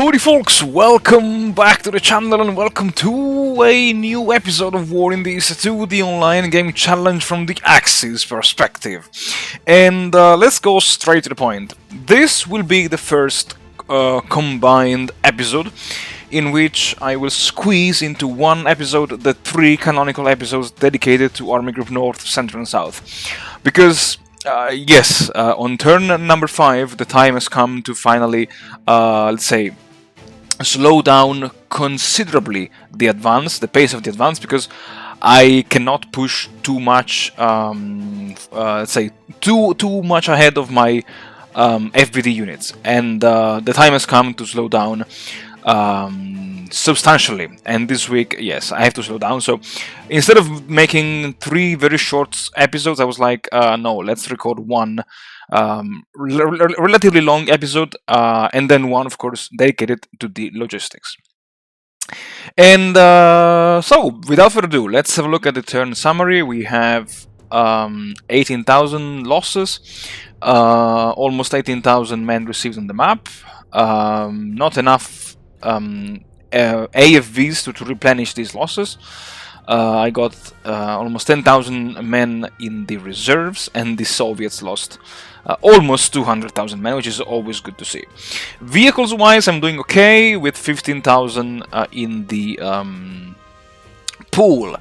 Howdy folks, welcome back to the channel and welcome to a new episode of War in the East 2, the online game challenge from the Axis perspective. And let's go straight to the point. This will be the first combined episode in which I will squeeze into one episode the 3 canonical episodes dedicated to Army Group North, Central and South. Because yes, on turn number 5, the time has come to finally, let's say, slow down considerably the pace of the advance, because I cannot push too much, let's say, too much ahead of my FBD units, and the time has come to slow down substantially. And this week, yes, I have to slow down. So instead of making 3 very short episodes, I was like, no, let's record one relatively long episode, and then one, of course, dedicated to the logistics. And so, without further ado, let's have a look at the turn summary. We have 18,000 losses, almost 18,000 men received on the map, not enough AFVs to replenish these losses. I got almost 10,000 men in the reserves, and the Soviets lost almost 200,000 men, which is always good to see. Vehicles wise, I'm doing okay with 15,000 in the pool.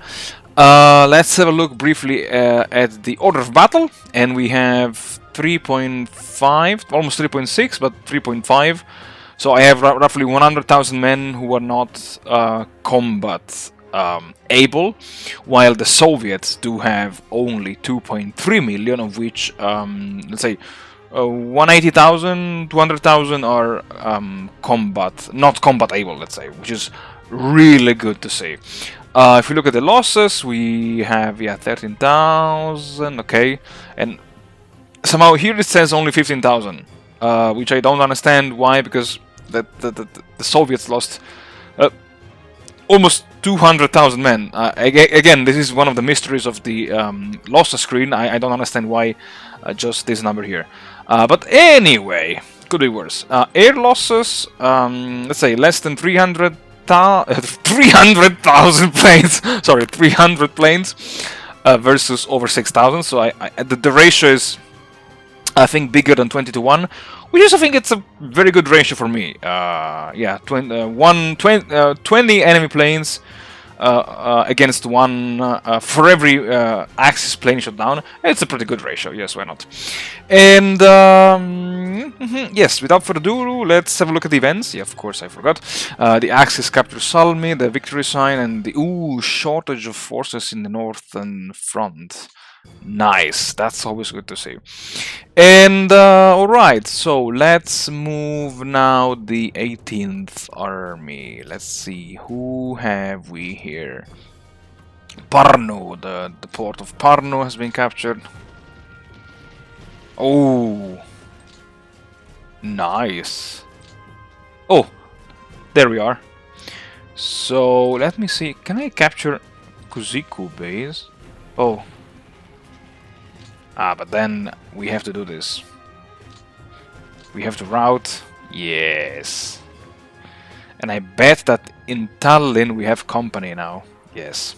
Let's have a look briefly at the order of battle, and we have 3.5, almost 3.6, but 3.5. So I have roughly 100,000 men who are not combat able, while the Soviets do have only 2.3 million, of which, let's say, 180,000, 200,000 are not combat able, let's say, which is really good to see. If we look at the losses, we have 13,000, okay, and somehow here it says only 15,000, which I don't understand why, because the Soviets lost almost 200,000 men. Again, this is one of the mysteries of the losses screen. I don't understand why just this number here. But anyway, could be worse. Air losses, let's say less than 300,000 planes. Sorry, 300 planes versus over 6,000. So the ratio is, I think, bigger than 20 to 1, which is, I think, it's a very good ratio for me. 20 enemy planes against 1 for every Axis plane shot down. It's a pretty good ratio, yes, why not? And yes, without further ado, let's have a look at the events. Yeah, of course, I forgot. The Axis capture Salmi, the victory sign, and the shortage of forces in the northern front. Nice, that's always good to see. And alright, so let's move now the 18th Army. Let's see, who have we here? Parno, the port of Parno has been captured. Oh, nice. Oh, there we are. So let me see, can I capture Kuziku base? Oh. But then we have to do this. We have to route. Yes. And I bet that in Tallinn we have company now. Yes.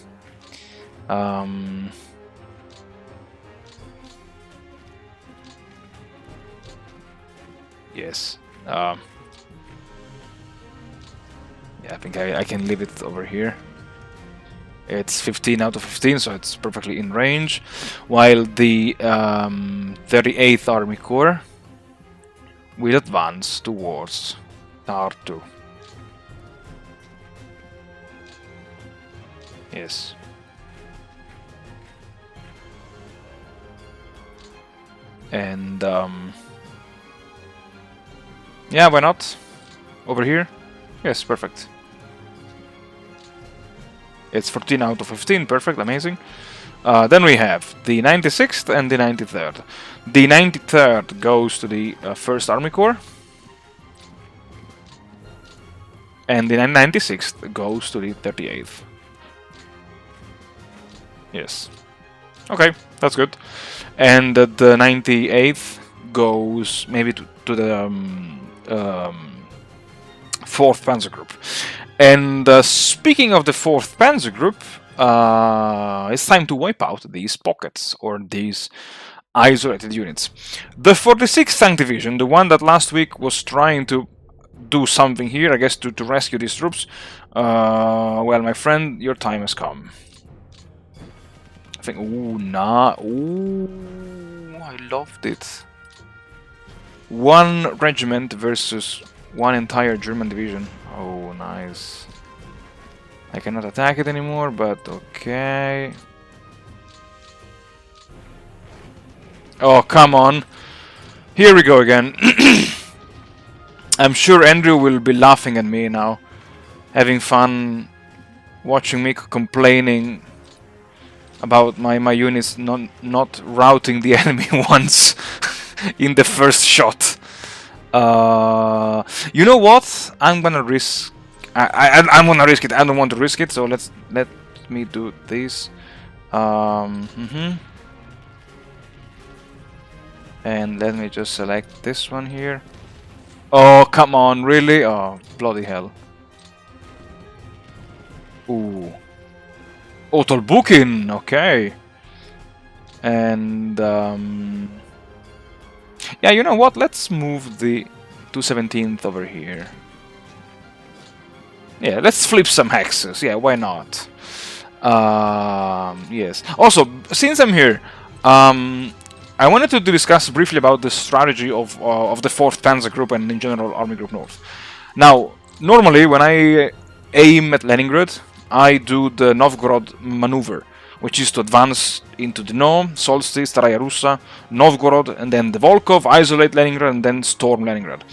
Yes. Yeah, I think I can leave it over here. It's 15 out of 15, so it's perfectly in range. While the 38th Army Corps will advance towards Tartu. Yes. And yeah, why not? Over here? Yes, perfect. It's 14 out of 15, perfect, amazing. Then we have the 96th and the 93rd. The 93rd goes to the 1st Army Corps. And the 96th goes to the 38th. Yes. Okay, that's good. And the 98th goes maybe to the 4th Panzer Group. And speaking of the 4th Panzer Group, it's time to wipe out these pockets, or these isolated units. The 46th Tank Division, the one that last week was trying to do something here, I guess to rescue these troops, well, my friend, your time has come. I think, ooh, I loved it. One regiment versus one entire German division. Oh, nice. I cannot attack it anymore, but okay. Oh, come on. Here we go again. I'm sure Andrew will be laughing at me now, having fun watching me complaining about my units not routing the enemy once in the first shot. You know what? I'm gonna risk. I'm gonna risk it. I don't want to risk it, so let me do this. And let me just select this one here. Oh, come on, really? Oh, bloody hell. Ooh. Auto booking, okay. And yeah, you know what? Let's move the 217th over here. Yeah, let's flip some hexes. Yeah, why not? Yes. Also, since I'm here, I wanted to discuss briefly about the strategy of the 4th Panzer Group and in general Army Group North. Now, normally when I aim at Leningrad, I do the Novgorod maneuver, which is to advance into Dno, Solstice, Staraya Russa, Novgorod, and then the Volkov, isolate Leningrad, and then storm Leningrad.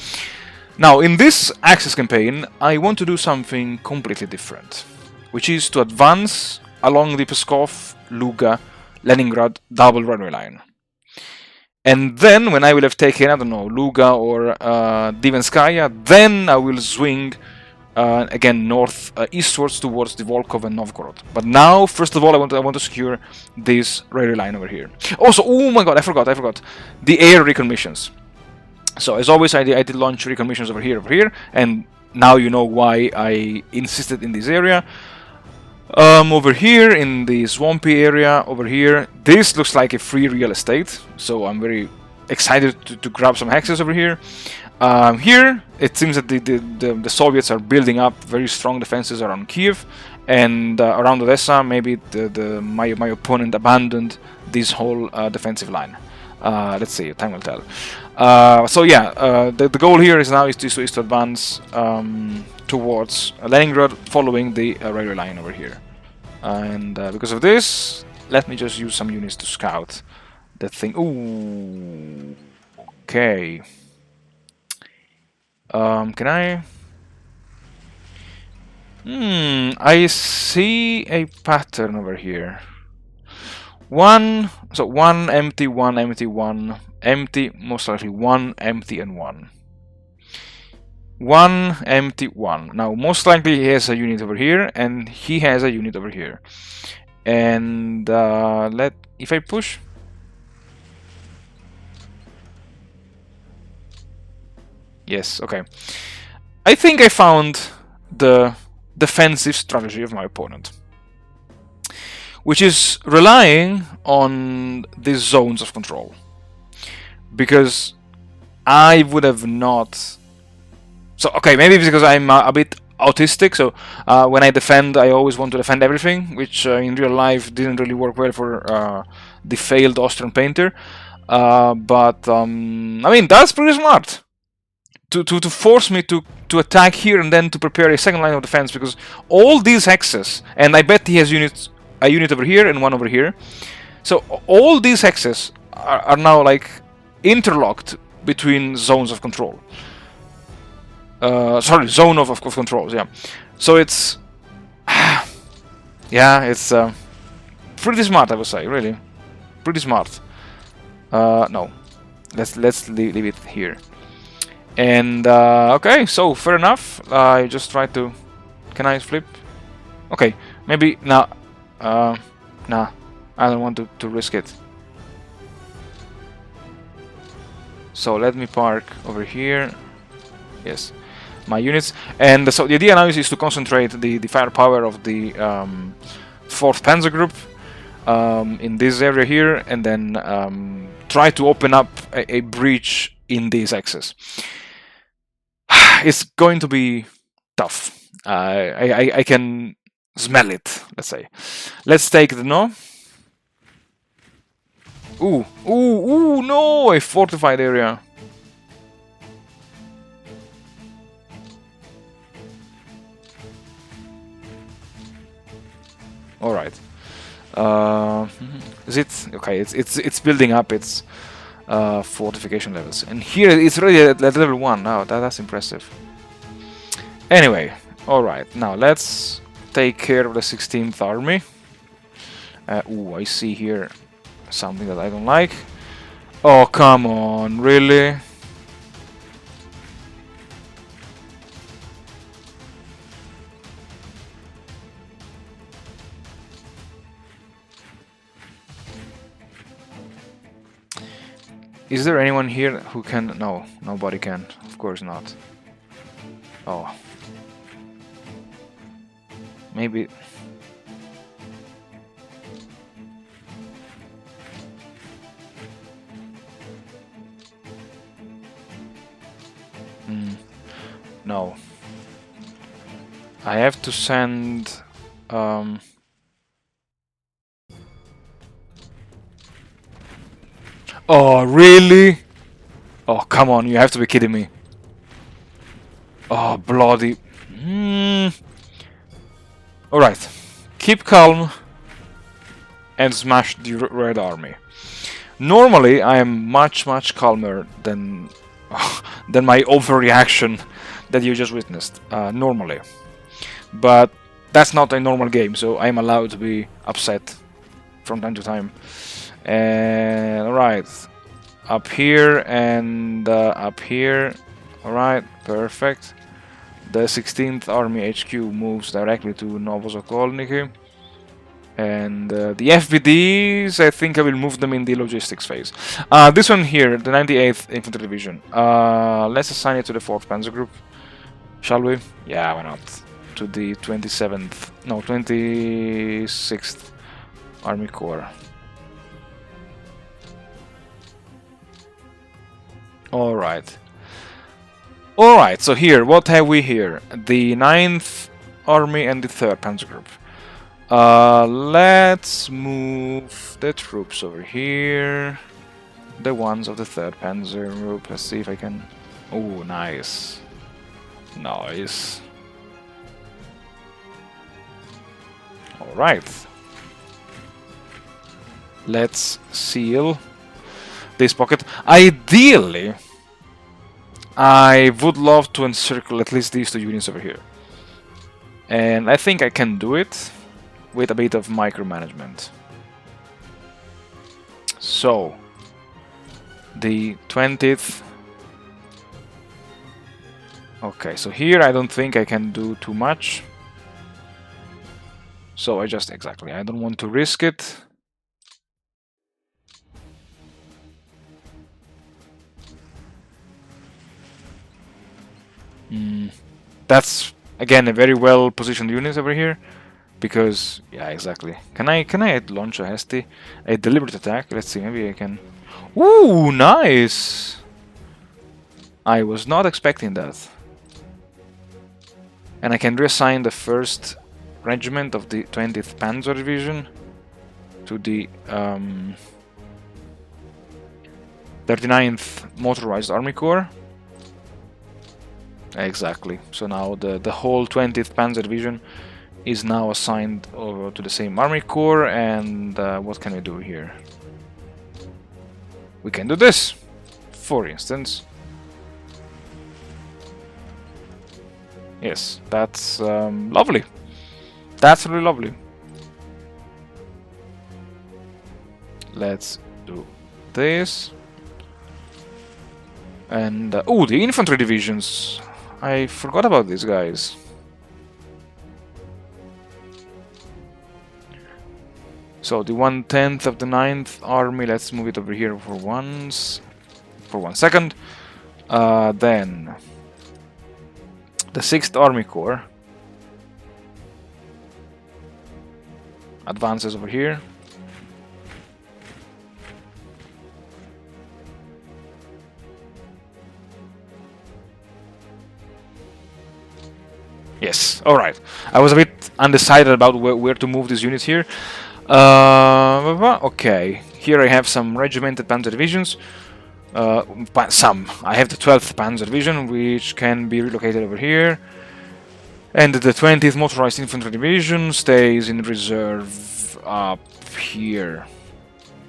Now, in this Axis campaign, I want to do something completely different, which is to advance along the Pskov, Luga, Leningrad double runway line. And then, when I will have taken, I don't know, Luga or Divenskaya, then I will swing again north, eastwards towards the Volkov and Novgorod. But now, first of all, I want to secure this railway line over here. Also, oh my god, I forgot, the air recon missions. So as always, I did launch recon missions over here, and now you know why I insisted in this area. Over here in the swampy area over here, this looks like a free real estate, so I'm very excited to grab some hexes over here. Here it seems that the Soviets are building up very strong defenses around Kiev, and around Odessa maybe my opponent abandoned this whole defensive line. Let's see, time will tell. So yeah, the goal here is now to advance towards Leningrad, following the railway line over here. And because of this, let me just use some units to scout that thing. Ooh, okay. Can I? I see a pattern over here. One empty, one empty, one empty, most likely one empty and one. One empty, one. Now, most likely he has a unit over here, and he has a unit over here. And if I push. Yes, okay. I think I found the defensive strategy of my opponent, which is relying on these zones of control. Because I would have not... So, okay, maybe it's because I'm a bit autistic, so when I defend, I always want to defend everything, which in real life didn't really work well for the failed Austrian painter. But, I mean, that's pretty smart. To force me to attack here and then to prepare a second line of defense, because all these hexes, and I bet he has a unit over here and one over here, so all these hexes are now like interlocked between zones of control. Sorry, zone of controls, yeah. So it's yeah, it's pretty smart, I would say, really, pretty smart. No, let's leave it here. And okay, so fair enough. I just tried to. Can I flip? Okay, maybe nah. Nah, I don't want to risk it. So let me park over here. Yes. my units. And so the idea now is to concentrate the firepower of the 4th Panzer Group in this area here, and then try to open up a breach in these axes. It's going to be tough. I can smell it, let's say. Let's take the no. Ooh, no! A fortified area. Alright. Is it? Okay, it's building up its fortification levels. And here it's already at level 1 now. That's impressive. Anyway, alright. Now let's take care of the 16th Army. Ooh, I see here something that I don't like. Oh, come on, really? Is there anyone here who can... No, nobody can. Of course not. Oh. Maybe... No. I have to send... Oh, really? Oh, come on, you have to be kidding me. Oh, bloody... Alright. Keep calm and smash the Red Army. Normally, I am much calmer than my overreaction that you just witnessed. Normally. But that's not a normal game, so I'm allowed to be upset from time to time. And alright, up here and up here. Alright, perfect. The 16th Army HQ moves directly to Novosokolniki. And the FBDs, I think I will move them in the logistics phase. This one here, the 98th Infantry Division. Let's assign it to the 4th Panzer Group. Shall we? Yeah, why not? To the 27th, no, 26th Army Corps. Alright. Alright, so here, what have we here? The 9th Army and the 3rd Panzer Group. Let's move the troops over here. The ones of the 3rd Panzer Group. Let's see if I can... Oh, nice. Nice. Alright. Let's seal this pocket. Ideally, I would love to encircle at least these 2 units over here. And I think I can do it with a bit of micromanagement. So, the 20th. Okay, so here I don't think I can do too much. So I just, exactly, I don't want to risk it. That's again a very well positioned unit over here, because yeah, exactly. Can I launch a hasty, a deliberate attack? Let's see, maybe I can. Ooh, nice! I was not expecting that. And I can reassign the 1st Regiment of the 20th Panzer Division to the 39th Motorized Army Corps. Exactly. So now the whole 20th Panzer Division is now assigned over to the same Army Corps, and what can we do here? We can do this, for instance. Yes, that's lovely. That's really lovely. Let's do this. And oh, the infantry divisions. I forgot about these guys. So the 1/10 of the 9th Army, let's move it over here for 1 second. Then The 6th Army Corps advances over here. Yes, alright. I was a bit undecided about where to move these units here. Okay, here I have some regimented panzer divisions. Some. I have the 12th Panzer Division, which can be relocated over here. And the 20th Motorized Infantry Division stays in reserve up here.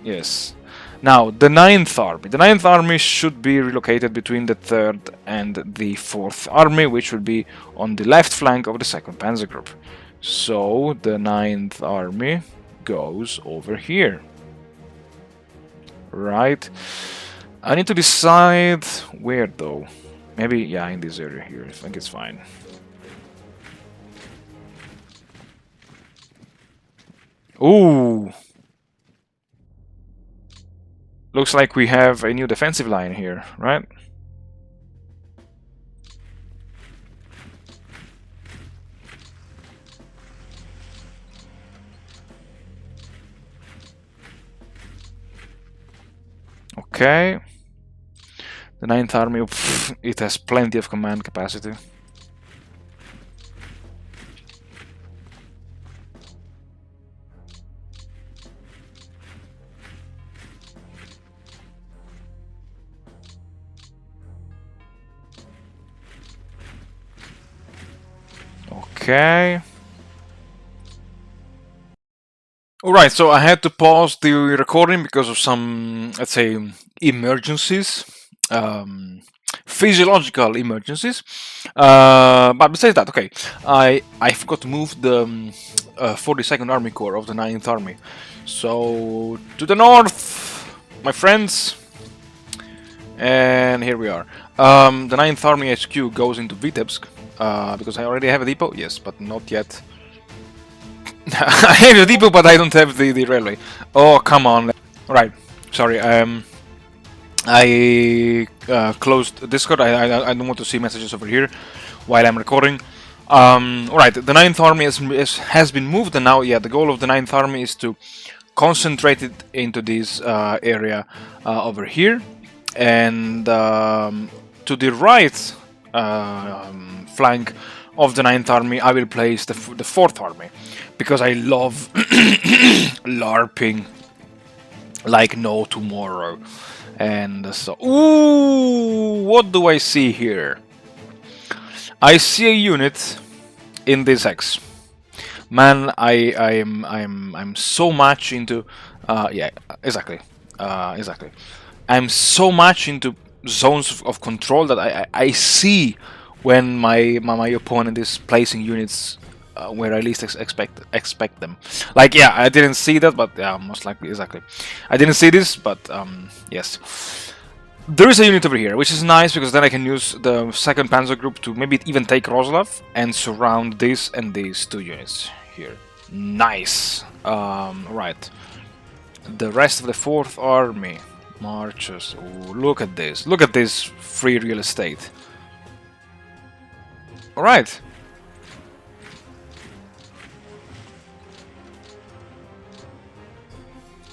Yes. Now, the 9th Army. The 9th Army should be relocated between the 3rd and the 4th Army, which will be on the left flank of the 2nd Panzer Group. So, the 9th Army goes over here. Right. I need to decide where, though. Maybe, yeah, in this area here. I think it's fine. Ooh! Looks like we have a new defensive line here, right? Okay. The 9th Army, it has plenty of command capacity. Okay. Alright, so I had to pause the recording because of some, let's say, emergencies. Physiological emergencies. But besides that, okay, I forgot to move the 42nd Army Corps of the 9th Army. So, to the north, my friends. And here we are. The 9th Army HQ goes into Vitebsk. Because I already have a depot? Yes, but not yet. I have a depot, but I don't have the railway. Oh, come on. Right, sorry. I closed Discord. I don't want to see messages over here while I'm recording. Alright, the 9th Army has been moved, and now, yeah, the goal of the 9th Army is to concentrate it into this area over here. And to the right flank of the 9th Army, I will place the 4th Army, because I love LARPing like no tomorrow. And so, ooh, what do I see here? I see a unit in this X. Man, I'm so much into yeah, exactly. I'm so much into zones of control that I see when my opponent is placing units where I least expect them. Like, yeah, I didn't see that, but yeah, most likely, exactly. I didn't see this, but yes. There is a unit over here, which is nice, because then I can use the 2nd Panzer Group to maybe even take Roslav and surround this and these 2 units here. Nice. Right. The rest of the 4th Army marches. Ooh, look at this. Look at this free real estate. Alright.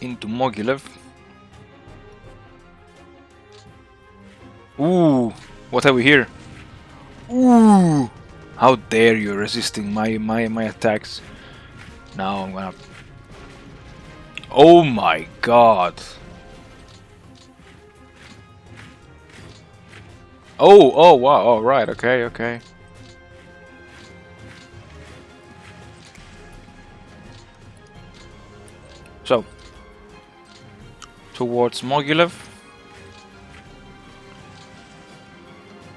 Into Mogilev. Ooh, what have we here? Ooh, how dare you resisting my attacks? Now I'm gonna. Oh my god. Oh wow, oh right, okay. So, towards Mogilev.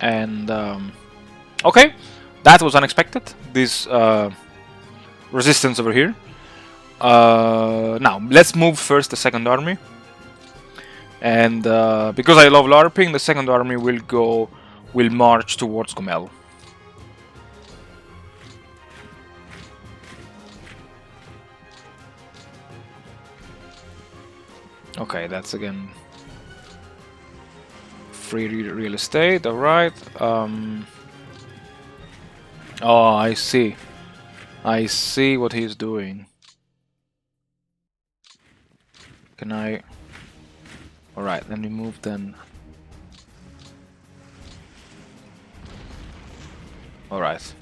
And, okay, that was unexpected, this resistance over here. Now, let's move first the 2nd Army. And because I love LARPing, the 2nd Army will march towards Gomel. Okay, that's again free real estate, alright. Oh, I see. I see what he's doing. Can I... Alright, let me move then. Alright.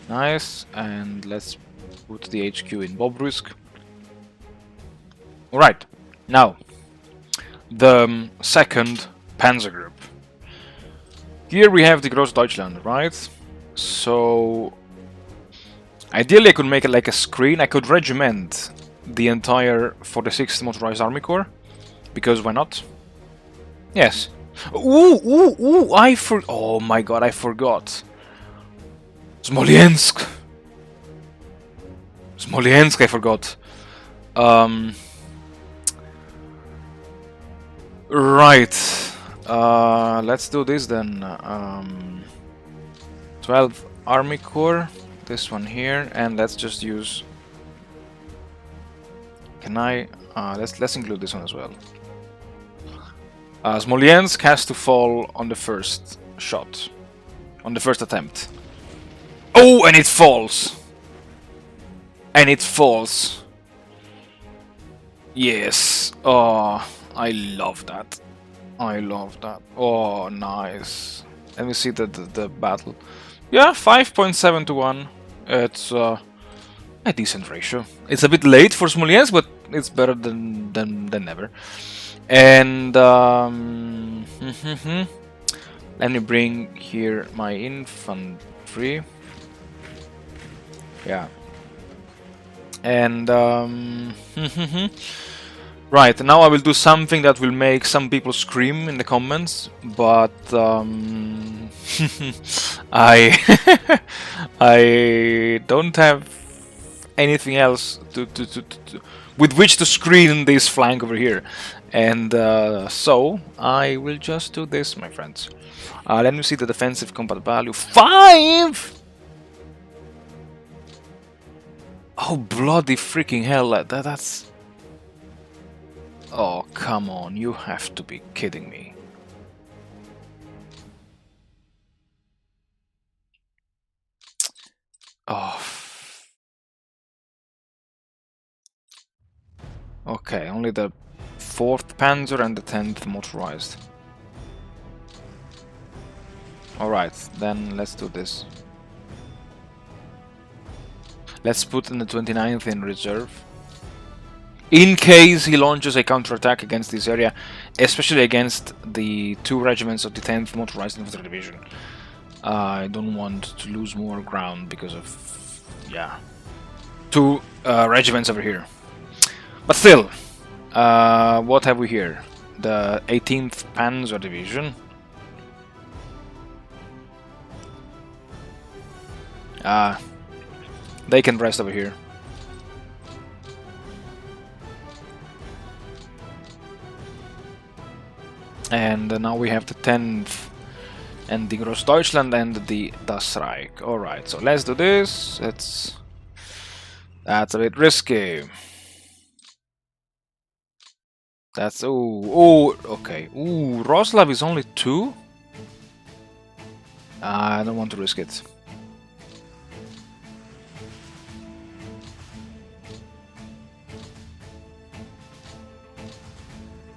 Nice, and let's put the HQ in Bobruisk. Alright, now, the second Panzer Group. Here we have the Großdeutschland, right? So, ideally I could make it like a screen. I could regiment the entire 46th Motorized Army Corps, because why not? Yes. Ooh, oh my god, I forgot. Smolensk, I forgot. Right. Let's do this then. 12 Army Corps, this one here, and let's just use. Can I? Let's include this one as well. Smolensk has to fall on the first shot, on the first attempt. Oh, and it falls. And it falls. Yes. Oh, I love that. I love that. Oh, nice. Let me see the battle. Yeah, 5.7 to 1. It's a decent ratio. It's a bit late for Smolensk, but it's better than never. And let me bring here my infantry. Yeah. And right, now I will do something that will make some people scream in the comments, but I I don't have anything else with which to screen this flank over here, and so I will just do this, my friends. Let me see the defensive combat value. 5! Oh, bloody freaking hell, that's... Oh, come on, you have to be kidding me. Oh. Okay, only the 4th Panzer and the 10th motorized. Alright, then let's do this. Let's put in the 29th in reserve. In case he launches a counterattack against this area, especially against the 2 regiments of the 10th Motorized Infantry Division. I don't want to lose more ground because of, yeah, 2 regiments over here. But still, what have we here? The 18th Panzer Division. They can rest over here. And now we have the 10th and the Großdeutschland and the Das Reich. Alright, so let's do this. That's a bit risky. That's... oh, okay. Ooh, Roslav is only 2? I don't want to risk it.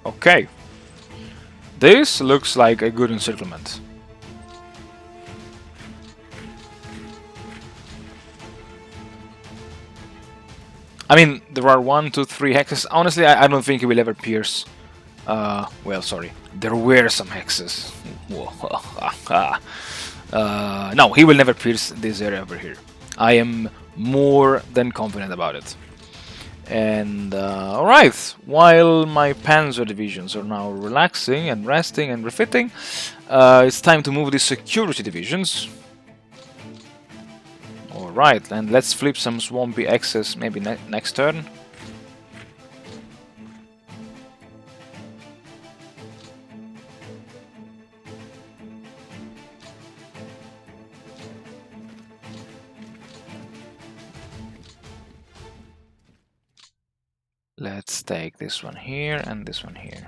Okay. This looks like a good encirclement. I mean, there are 1, 2, 3 hexes. Honestly, I don't think he will ever pierce. Well, sorry. There were some hexes. No, he will never pierce this area over here. I am more than confident about it. And alright, while my Panzer divisions are now relaxing and resting and refitting, it's time to move the security divisions. Alright, and let's flip some swampy X's maybe next turn. Let's take this one here and this one here.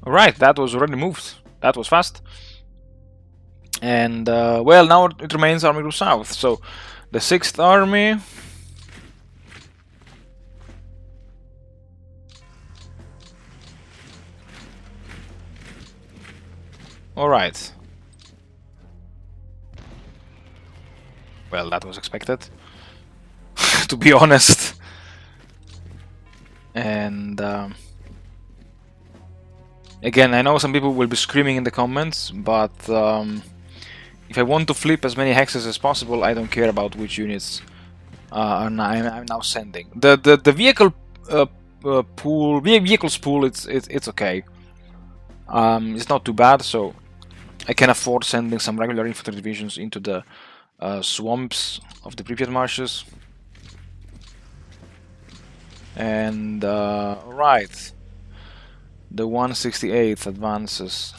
Alright, that was already moved. That was fast. And, well, now it remains Army Group South. So, the 6th Army... Alright. Well, that was expected. To be honest. And... again, I know some people will be screaming in the comments, but... if I want to flip as many hexes as possible, I don't care about which units I'm now sending. The vehicle vehicles pool, it's okay. It's not too bad, so I can afford sending some regular infantry divisions into the swamps of the Pripyat marshes. And right, the 168th advances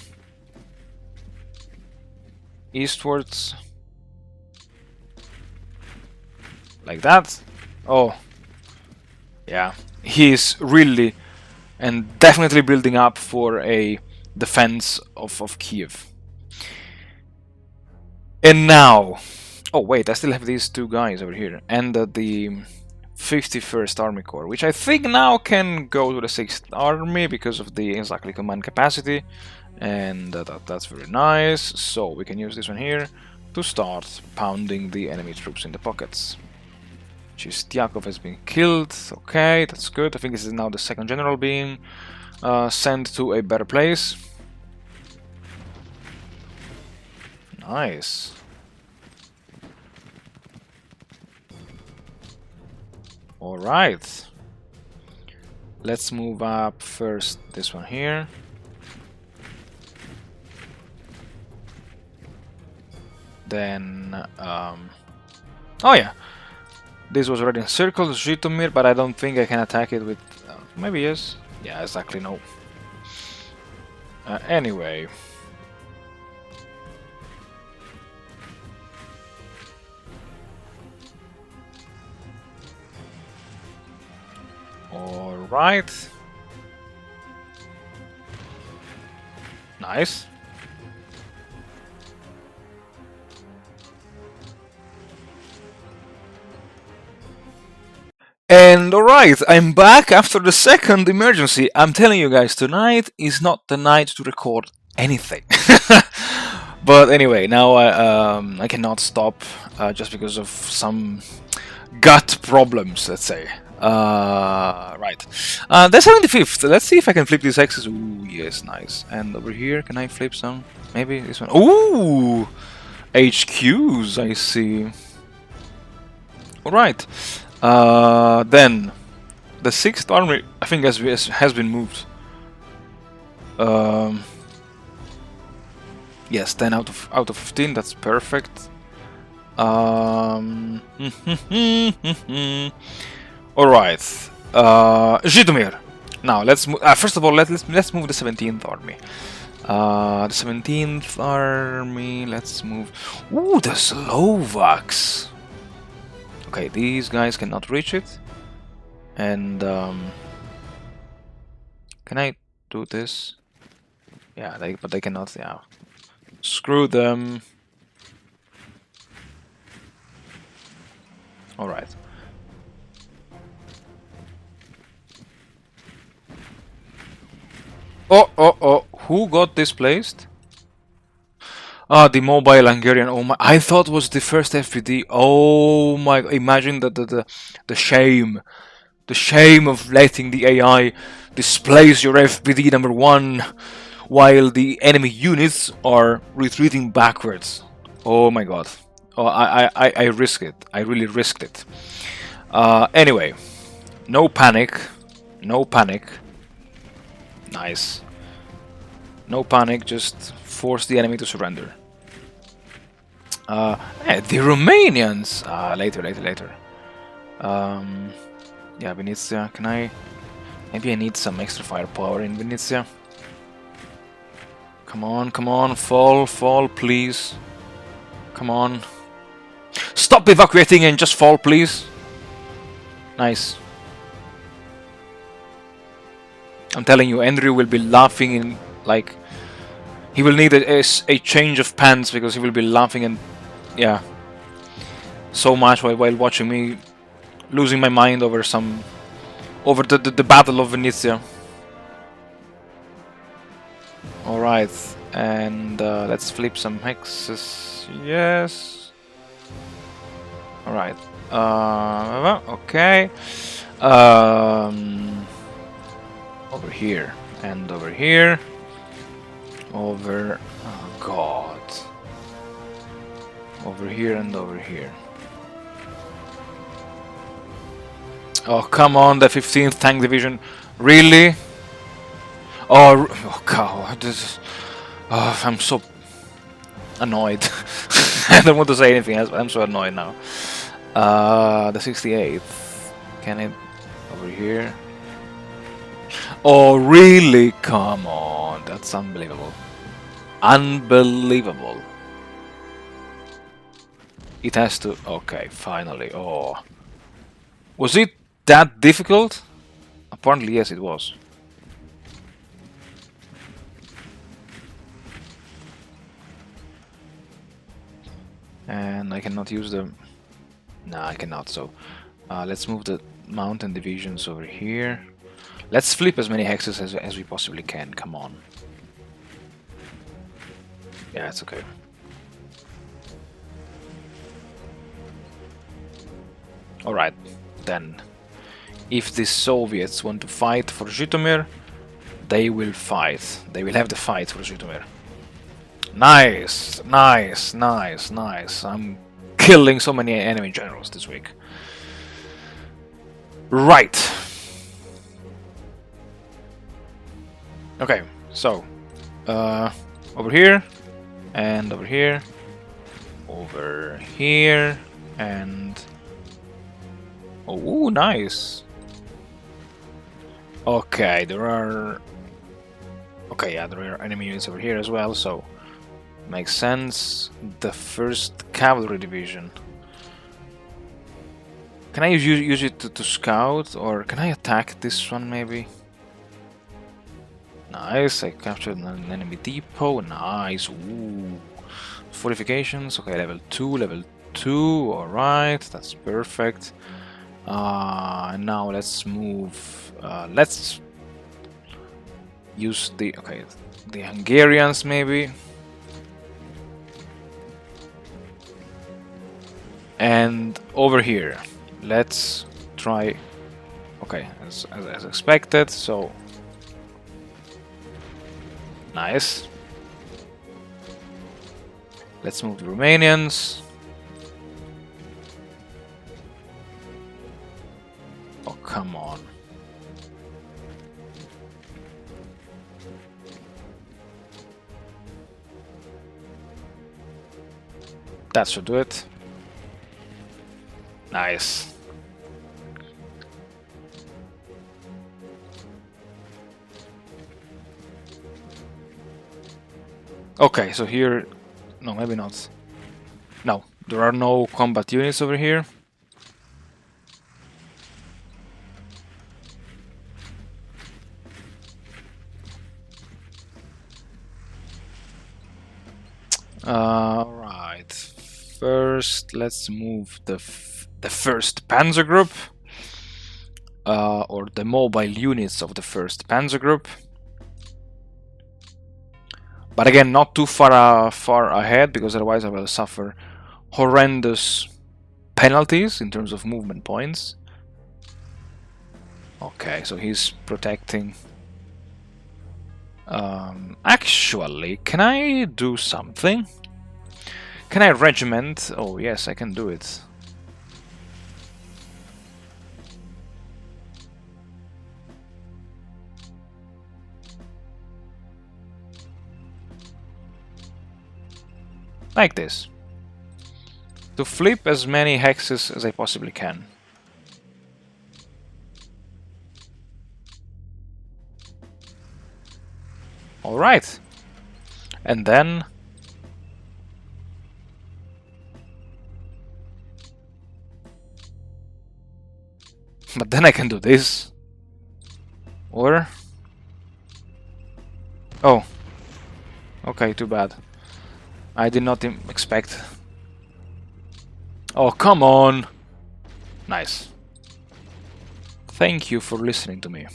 eastwards, like that. Oh, yeah, he's really and definitely building up for a defense of Kiev. And now, oh wait, I still have these two guys over here, and the 51st Army Corps, which I think now can go to the 6th Army because of the exactly command capacity. And that's very nice. So we can use this one here to start pounding the enemy troops in the pockets. Chistyakov has been killed. Okay, that's good. I think this is now the 2nd general being sent to a better place. Nice. Alright. Let's move up first this one here. Then, oh yeah, this was already encircled, Zhytomyr, but I don't think I can attack it with, maybe yes, yeah, exactly, no. Anyway. Alright. Nice. And alright, I'm back after the 2nd emergency. I'm telling you guys, tonight is not the night to record anything. But anyway, now I cannot stop just because of some gut problems, let's say. Right. The 75th. Let's see if I can flip these hexes. Ooh, yes, nice. And over here, can I flip some? Maybe this one. Ooh! HQs, I see. Alright. Then the 6th Army, I think, has been moved. Yes, 10 out of 15. That's perfect. All right, Zhytomyr. Now let's move. First of all, let's move the 17th Army. The 17th Army. Let's move. Ooh, the Slovaks. Okay, these guys cannot reach it. And can I do this? Yeah, but they cannot. Yeah, screw them. All right. Oh! Who got displaced? Ah, the mobile Hungarian. Oh my! I thought it was the first FPD. Oh my! Imagine the shame, the shame of letting the AI displace your FPD #1 while the enemy units are retreating backwards. Oh my god! Oh, I risked it. I really risked it. Anyway, no panic. No panic. Nice. No panic, just force the enemy to surrender. The Romanians! Later. Yeah, Venezia, can I... Maybe I need some extra firepower in Venezia. Come on, fall, please. Come on. Stop evacuating and just fall, please. Nice. I'm telling you, Andrew will be laughing Like, he will need a change of pants because he will be laughing and, yeah, so much while watching me losing my mind over the Battle of Venezia. Alright, and let's flip some hexes. Yes. Alright. Okay. Over here and over here. Over. Oh God. Over here and over here. Oh, come on, the 15th Tank Division. Really? Oh God. This is, oh, I'm so annoyed. I don't want to say anything else, but I'm so annoyed now. The 68th. Can it... over here? Oh, really? Come on. That's unbelievable. Unbelievable. It has to... okay, finally. Oh. Was it that difficult? Apparently, yes, it was. And I cannot use the... no, I cannot, so... let's move the mountain divisions over here. Let's flip as many hexes as we possibly can, come on. Yeah, it's okay. Alright, then. If the Soviets want to fight for Zhytomyr, they will fight. They will have the fight for Zhytomyr. Nice, nice, nice, nice. I'm killing so many enemy generals this week. Right. Okay, so over here and over here, over here, and oh, ooh, nice. Okay, there are... okay, yeah, there are enemy units over here as well, so makes sense. The 1st Cavalry Division. Can I use it to scout, or can I attack this one maybe? Nice, I captured an enemy depot. Nice, ooh. Fortifications, okay, level 2, alright, that's perfect. And now let's move, let's use the, okay, the Hungarians maybe. And over here, let's try, okay, as expected, so nice. Let's move the Romanians. Oh, come on. That should do it. Nice. Okay, so here... no, maybe not. No, there are no combat units over here. Right. First, let's move the 1st Panzer Group, or the mobile units of the 1st Panzer Group. But again, not too far ahead, because otherwise I will suffer horrendous penalties in terms of movement points. Okay, so he's protecting. Actually, can I do something? Can I regiment? Oh yes, I can do it. Like this. To flip as many hexes as I possibly can. Alright. And then... but then I can do this. Or... oh, Okay, too bad. I did not expect. Oh, come on! Nice. Thank you for listening to me.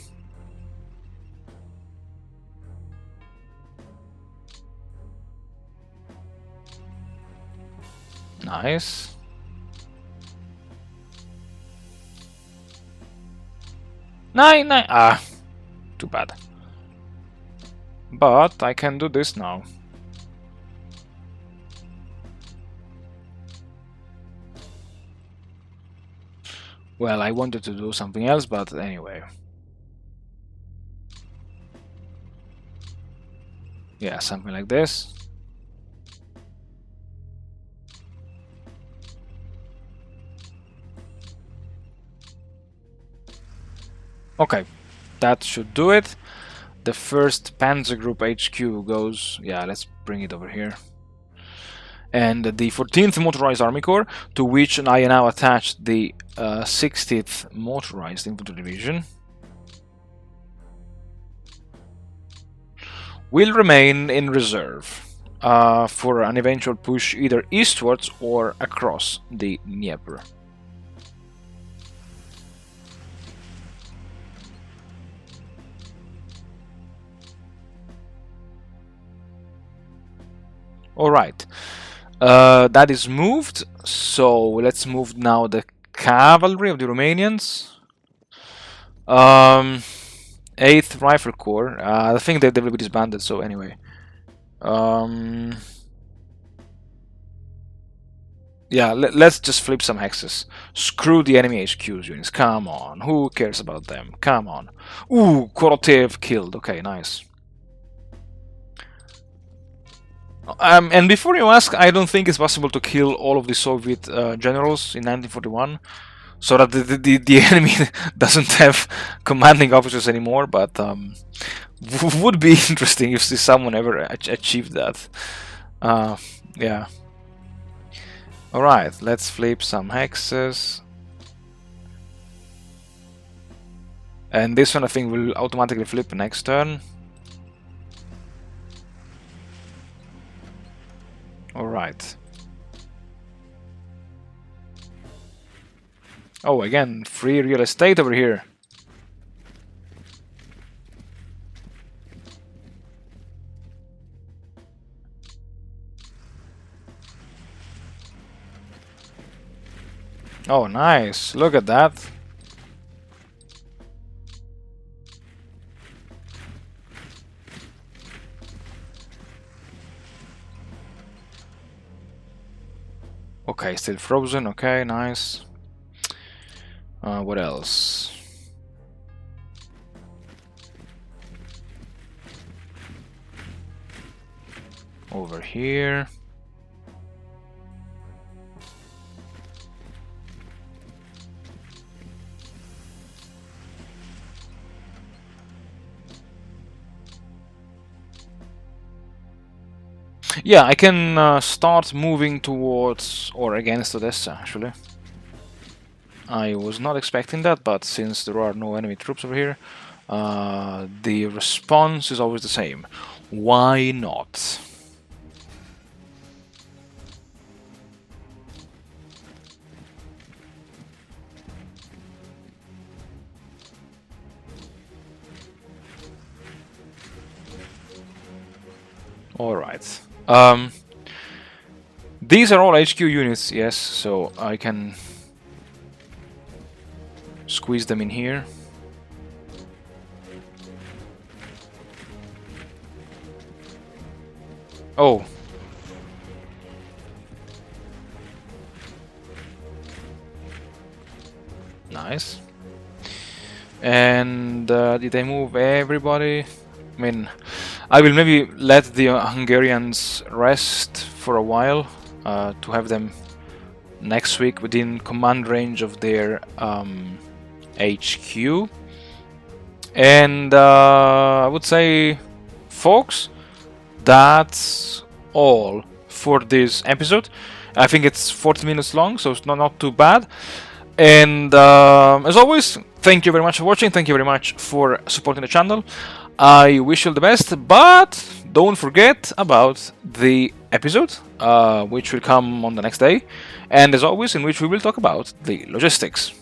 Nice. Nine. Ah, too bad. But I can do this now. Well, I wanted to do something else, but anyway. Yeah, something like this. Okay, that should do it. The first Panzer Group HQ goes... Yeah, let's bring it over here. And the 14th Motorized Army Corps, to which I now attached the 60th Motorized Infantry Division, will remain in reserve for an eventual push either eastwards or across the Dnieper. Alright, that is moved, so let's move now the cavalry of the Romanians. 8th Rifle Corps, I think they will be disbanded, so anyway. Yeah, let's just flip some hexes. Screw the enemy HQ's units, come on, who cares about them, come on. Ooh, Korotev killed, okay, nice. And before you ask, I don't think it's possible to kill all of the Soviet generals in 1941, so that the enemy doesn't have commanding officers anymore, but would be interesting if someone ever achieved that. Yeah. Alright, let's flip some hexes. And this one I think will automatically flip next turn. Alright. Oh, again, free real estate over here. Oh, nice. Look at that. Okay, still frozen. Okay, nice. What else? Over here. Yeah, I can start moving towards or against Odessa, actually. I was not expecting that, but since there are no enemy troops over here, the response is always the same. Why not? Alright. These are all HQ units, yes, so I can squeeze them in here. Oh. Nice. And did I move everybody? I mean, I will maybe let the Hungarians rest for a while to have them next week within command range of their HQ. And I would say, folks, that's all for this episode. I think it's 40 minutes long, so it's not too bad. And as always, thank you very much for watching. Thank you very much for supporting the channel. I wish you all the best, but don't forget about the episode, which will come on the next day, and as always, in which we will talk about the logistics.